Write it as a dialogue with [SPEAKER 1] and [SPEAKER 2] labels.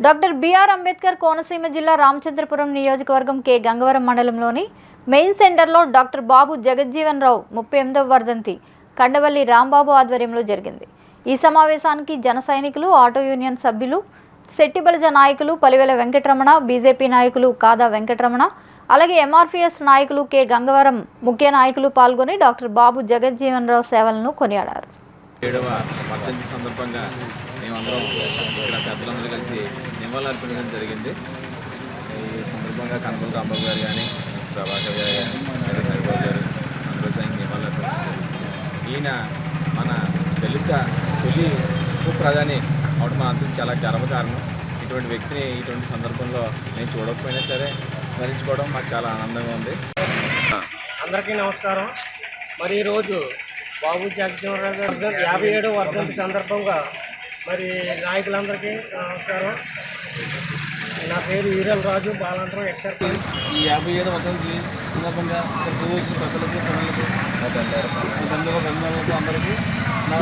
[SPEAKER 1] Doctor BR Ambedkar Konaseema జిల్లా రామచంద్రపురం నియోజకవర్గం K Gangavaram మండలంలోని మెయిన్ సెంటర్లో డాక్టర్ బాబు జగజ్జీవన్ రావు 38వ వర్ధంతి కండవల్లి రాంబాబు ఆధ్వర్యంలో జరిగింది. ఈ సమావేశానికి జన సైనికులు, ఆటో యూనియన్ సభ్యులు, శెట్టిబలజ నాయకులు పలివెల వెంకటరమణ, బీజేపీ నాయకులు కాదా వెంకటరమణ, అలాగే ఎంఆర్పీఎస్ నాయకులు కె గంగవరం ముఖ్య నాయకులు పాల్గొని డాక్టర్ బాబు జగజ్జీవన్ రావు సేవలను కొనియాడారు.
[SPEAKER 2] 7వ వర్ధంతి సందర్భంగా మేమందరం ఇక్కడ పెద్దలందరూ కలిసి నివాళులర్పించడం జరిగింది. ఈ సందర్భంగా కనపల రాంబాబు గారు కానీ, ప్రభాకర్ గారు కానీ, హరిబాబు గారు అందరూ సైన్ నివాళులర్పించారు. ఈయన మన దళిత తొలి ఉప ప్రధాని అవడం మా అందరికీ చాలా గర్వకారణం. ఇటువంటి వ్యక్తిని ఇటువంటి సందర్భంలో నేను చూడకపోయినా సరే స్మరించుకోవడం మాకు చాలా ఆనందంగా ఉంది.
[SPEAKER 3] అందరికీ నమస్కారం. మరి ఈరోజు బాబు జగజ్జీవన్ రావు గారు 57వ వర్ధంతి సందర్భంగా మరి నాయకులందరికీ నమస్కారం. నా పేరు ఈరల్ రాజు, బాలాంతరం ఎక్సర్పీ.
[SPEAKER 4] ఈ 57వ వర్ధంతి సందర్భంగా పెద్దలకు, పిల్లలకు, అందరికీ నా